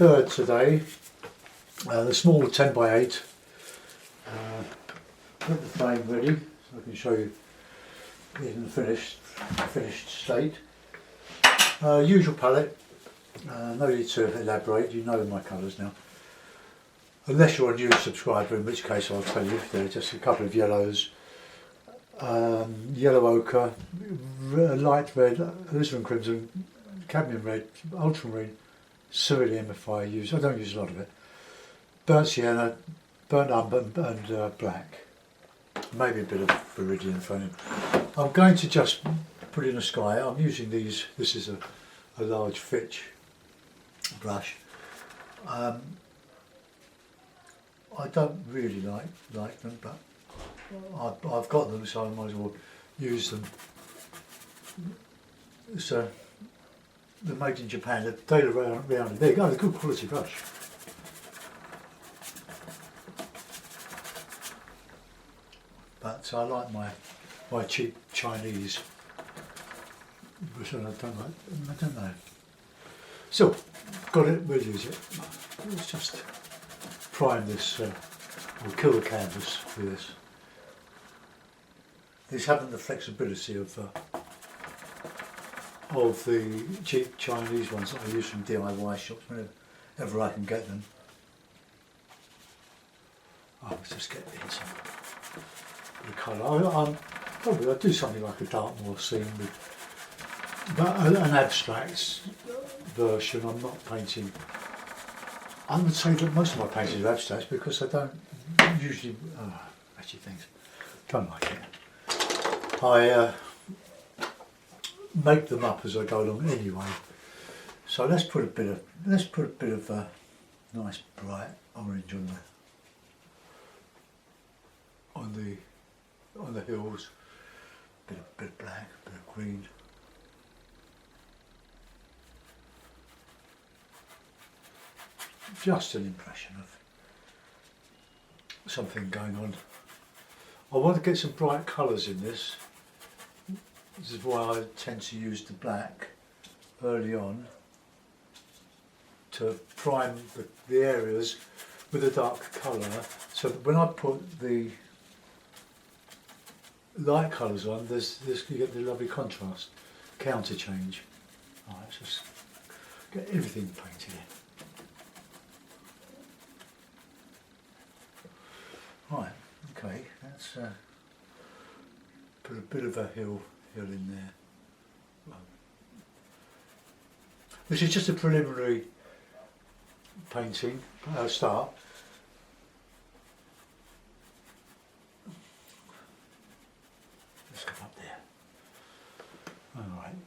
third today, the small 10 by 8. Put the frame ready so I can show you it in the finished state. Usual palette, no need to elaborate, you know my colours now. Unless you're a new subscriber, in which case I'll tell you, there are just a couple of yellows, yellow ochre, light red, alizarin crimson, cadmium red, ultramarine, cerulean if I use, I don't use a lot of it, burnt sienna, burnt umber and black, maybe a bit of viridian thrown in. I'm going to just put in a sky. I'm using these, this is a large Fitch brush. I don't really like them, but I've got them, so I might as well use them. So they're made in Japan. They're daily round. There you go, they're good quality brush. But I like my cheap Chinese brush. I don't know. So got it. We'll use it. Let's just prime this. We'll kill the canvas with this. These haven't the flexibility of the cheap Chinese ones that I use from DIY shops whenever I can get them. Let's just get into the colour. I'll do something like a Dartmoor scene with, but an abstract version. I'm not painting. I would say that most of my paintings are abstracts because I don't usually. Actually, things don't like it. I make them up as I go along anyway. So let's put a bit of nice bright orange on the hills. Bit of black, bit of green. Just an impression of something going on. I want to get some bright colours in this. This is why I tend to use the black early on to prime the areas with a dark colour, so that when I put the light colours on, you get the lovely contrast, counter change. Alright, let's just get everything painted in. Right, okay, let's put a bit of a hill in there. This is just a preliminary painting, start. Let's come up there. Alright.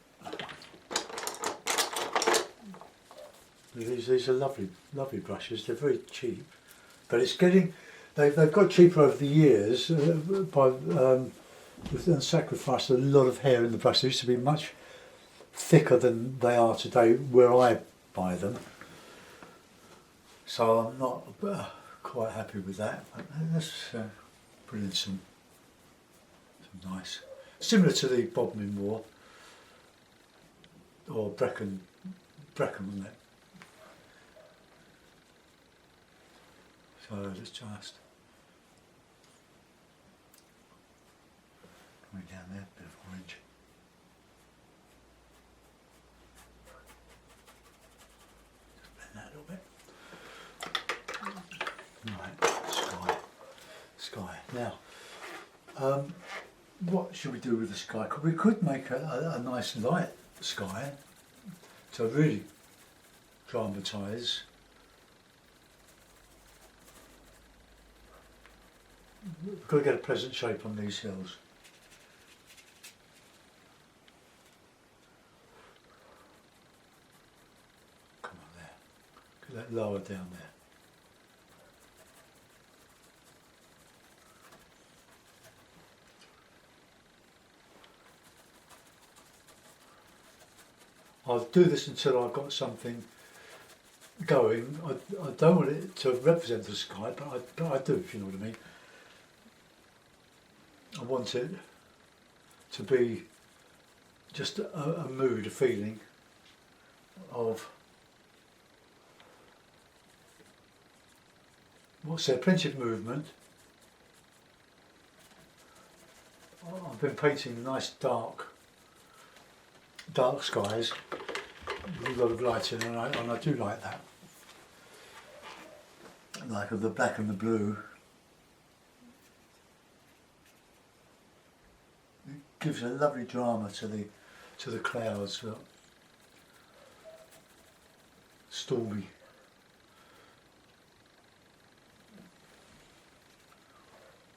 These are lovely brushes. They're very cheap, but it's getting. They've got cheaper over the years and sacrificed a lot of hair in the brush. They used to be much thicker than they are today where I buy them. So I'm not quite happy with that. But let's put in some nice, similar to the Bodmin Moor or Brecon, wasn't it? So let's just coming down there, a bit of orange. Just blend that a little bit. Right, sky. Now, what should we do with the sky? We could make a nice light sky to really dramatise. We've got to get a pleasant shape on these hills. Come on there. Get that lower down there. I'll do this until I've got something going. I don't want it to represent the sky, but I do, if you know what I mean. I want it to be just a mood, a feeling of what's there? Plenty of movement. Oh, I've been painting nice dark skies with a lot of lighting, and I do like that. Like of the black and the blue. It gives a lovely drama to the clouds. Stormy.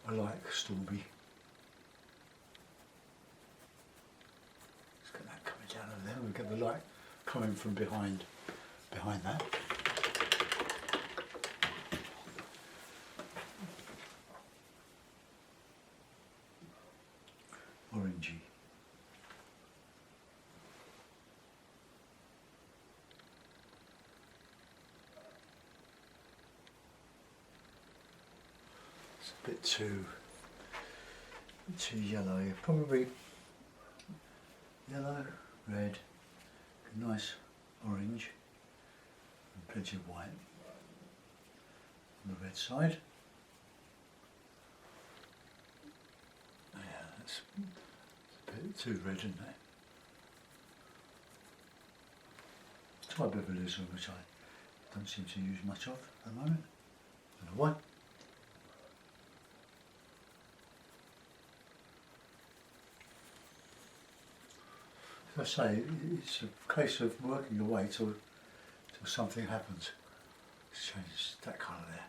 I like stormy. Let's get that coming down over there. We get the light coming from behind that. Orangey. It's a bit too yellow. Probably yellow, red, a nice orange, and plenty of white on the red side. Yeah, that's a bit too red, isn't it? Try a bit of alizarin, which I don't seem to use much of at the moment. I don't know why. As I say, it's a case of working your way till something happens. It changes that colour there.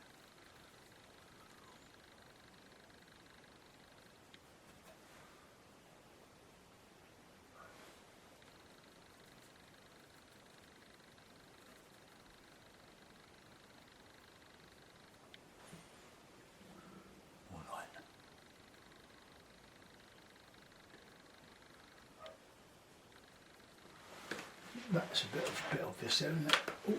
That's a bit obvious there, isn't it? Oh,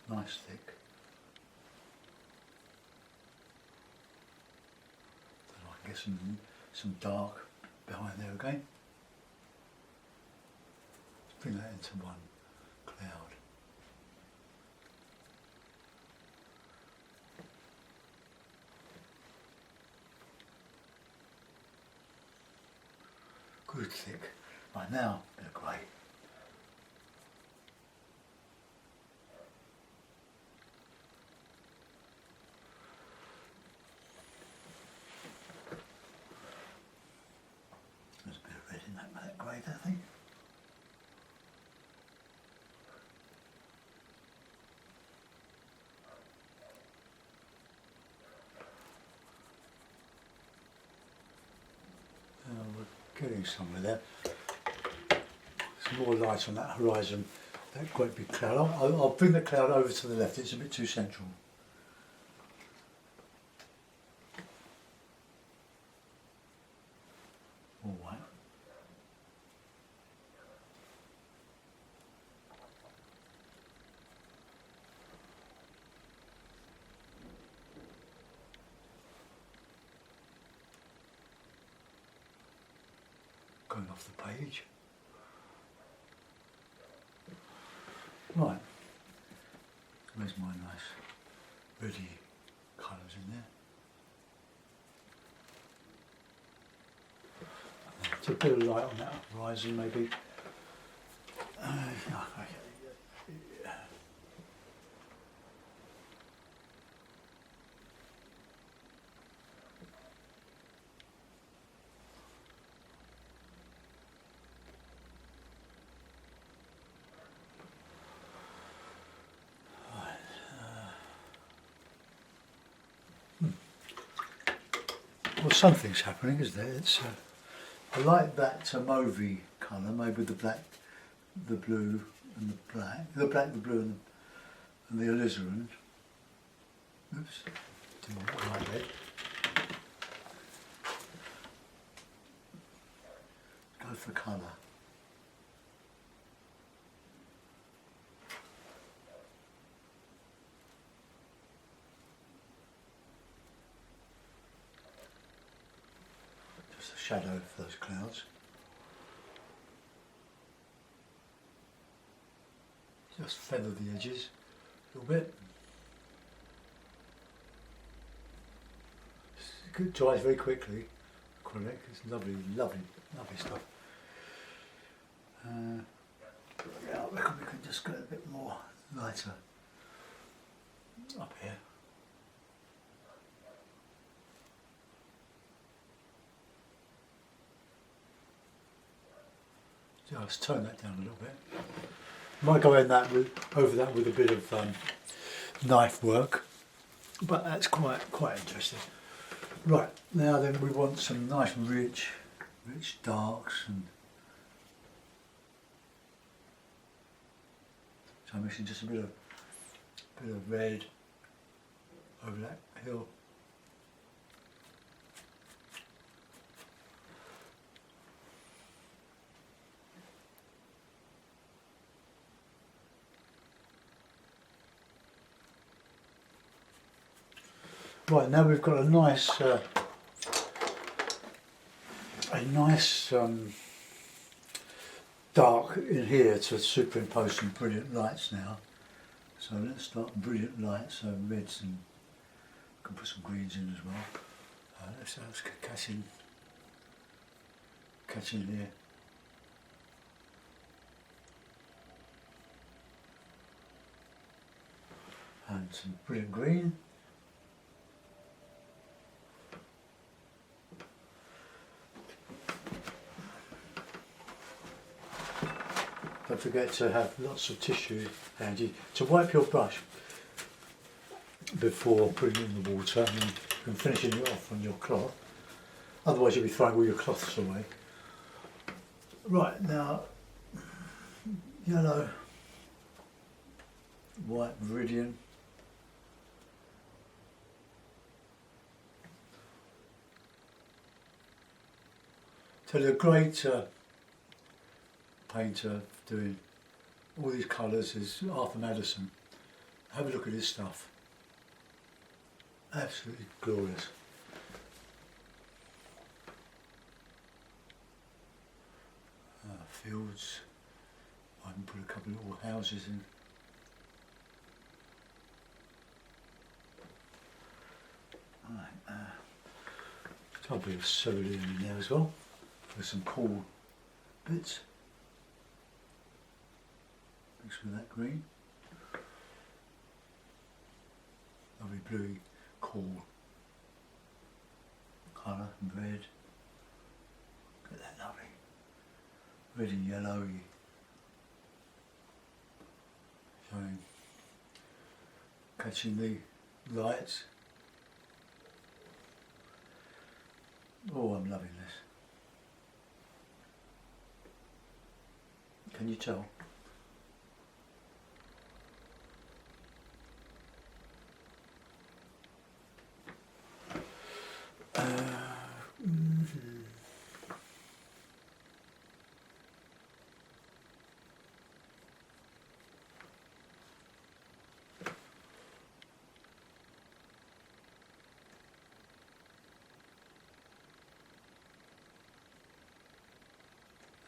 nice thick. Then I can get some dark behind there again. Let's bring that into one cloud. Good thick. Right now, a bit of grey. There's a bit of red in that grey, I think. We're getting somewhere there. Some more light on that horizon, that great big cloud. I'll bring the cloud over to the left, it's a bit too central. All white. Going off the page. Right, where's my nice ready colours in there? It's a bit of light on that horizon maybe. Well, something's happening, isn't there? It's I like that mauvey colour, maybe with the black, the blue, and the black, the blue, and the alizarin. Oops, didn't want to like that. Go for colour. shadow for those clouds. Just feather the edges a little bit. It dries very quickly. Acrylic, it's lovely, lovely, lovely stuff. Yeah, I reckon we can just get a bit more lighter up here. Just tone that down a little bit. Might go in that over that with a bit of knife work, but that's quite interesting. Right, now then we want some nice rich darks, and so I'm mixing just a bit of red over that hill. Right, now we've got a nice dark in here to superimpose some brilliant lights now. So let's start brilliant lights, so reds, and we can put some greens in as well. Let's catch in here. And some brilliant green. Don't forget to have lots of tissue handy to wipe your brush before putting it in the water and finishing it off on your cloth. Otherwise you'll be throwing all your cloths away. Right, now yellow, white viridian. Tell you a great painter doing all these colours is Arthur Madison. Have a look at his stuff. Absolutely glorious. Fields. I can put a couple of little houses in. Right, a bit of cerulean in there as well, with some cool bits. Mix with that green. Lovely bluey, cool colour and red. Look at that lovely red and yellowy. Showing, catching the lights. Oh, I'm loving this. Can you tell?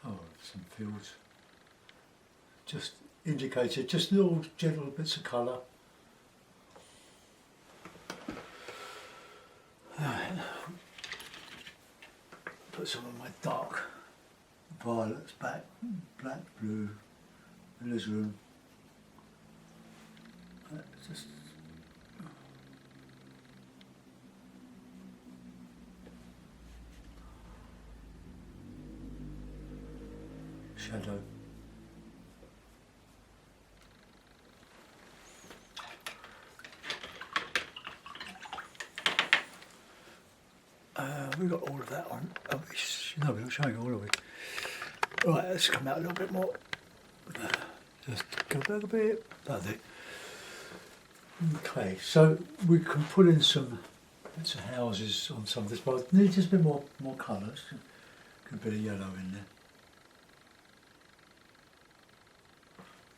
Oh, some fields. Just indicated, just little gentle bits of colour. Right. Put some of my dark violets back, black, blue, alizarin. Just shadow. We got all of that on. Oh, no, we're not showing all of it. Right, let's come out a little bit more. Just go back a bit. That's it. Okay, so we can put in some bits of houses on some of this, but I need just a bit more colours. Get a bit of yellow in there.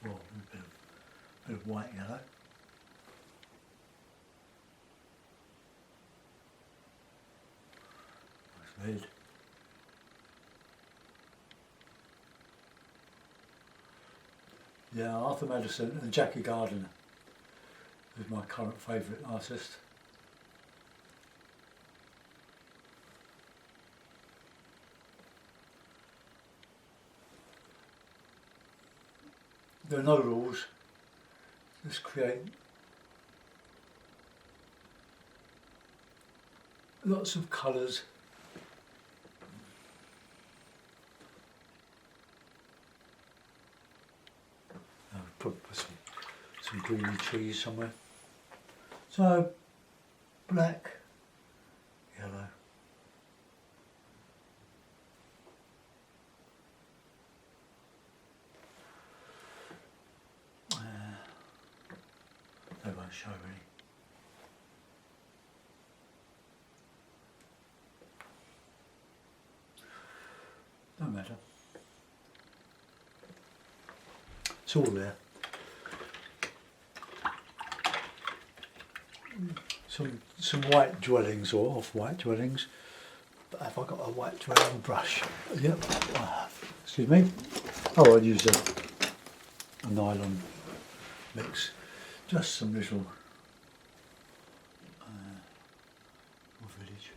Oh, a bit of white yellow. Nice red. Yeah, Arthur Madison and Jackie Gardner is my current favourite artist. There are no rules, just create lots of colours. I'll probably put some greeny trees somewhere. So, black, yellow. They won't show really. No matter. It's all there. Some white dwellings or off-white dwellings. But have I got a white dwelling brush? Yep. Excuse me. Oh, I'll use a nylon mix. Just some little village.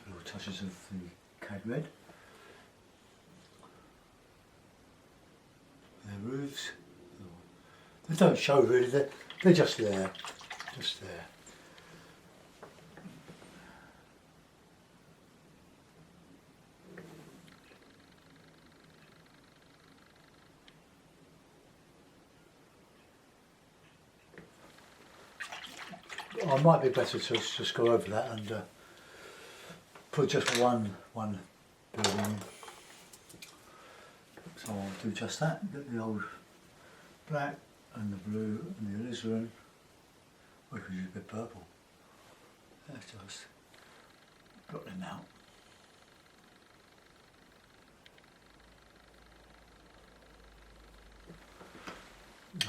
Little touches of the cad red. Their roofs. They don't show really, they're just there. Just there. I might be better to just go over that and put just one building in. So I'll do just that, get the old black and the blue and the alizarin. We could use a bit purple. Let's just blot them out.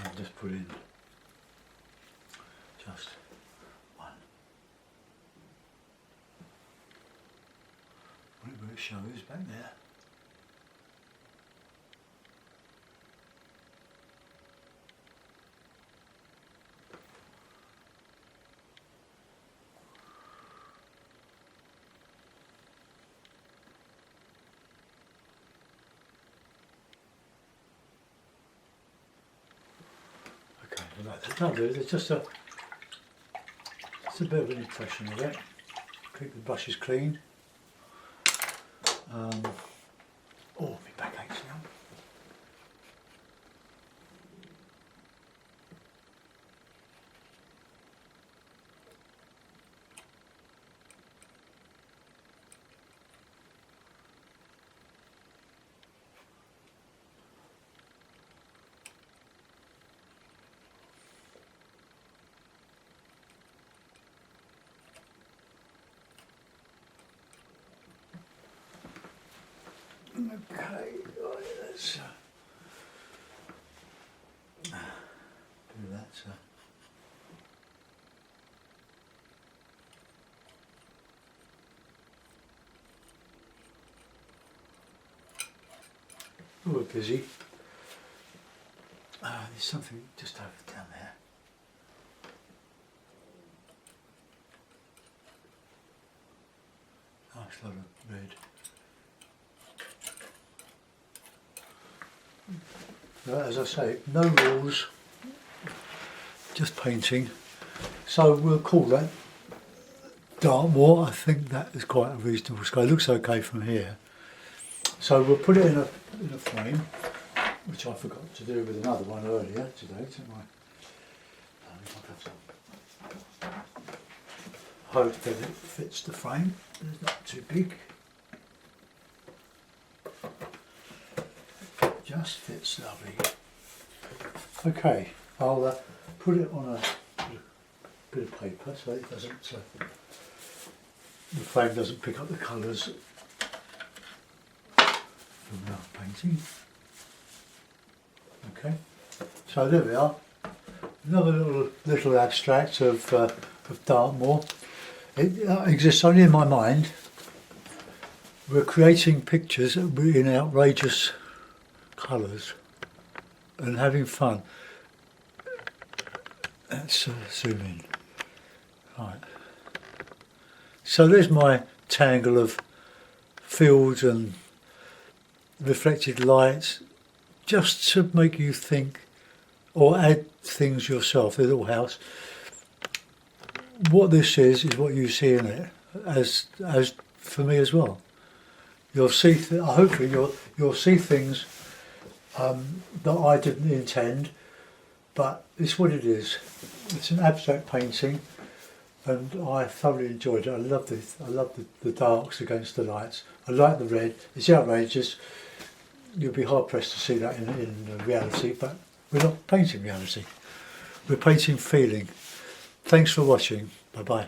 And just put in just one. Whatever it shows back there. Okay, like that. That'll do. It's just a bit of an impression of it. Keep the brushes clean. Oh, my back aches now. Okay, right, let's do that. Oh, we're busy. There's something just over down there. Nice lot of red. As I say, no rules, just painting. So we'll call that Dartmoor. I think that is quite a reasonable scale. It looks okay from here. So we'll put it in a frame, which I forgot to do with another one earlier today, didn't I? Hope that it fits the frame, it's not too big. Just fits lovely. Okay, I'll put it on a bit of paper so it doesn't, the frame doesn't pick up the colours from the painting. Okay, so there we are. Another little abstract of Dartmoor. It exists only in my mind. We're creating pictures in outrageous colours and having fun. Let's zoom in. Right. So there's my tangle of fields and reflected lights, just to make you think or add things yourself, a little house. What this is what you see in it, as for me as well. You'll see, hopefully you'll see things that I didn't intend, but it's what it is. It's an abstract painting, and I thoroughly enjoyed it. I love the darks against the lights. I like the red. It's outrageous. You'll be hard pressed to see that in reality, but we're not painting reality. We're painting feeling. Thanks for watching. Bye bye.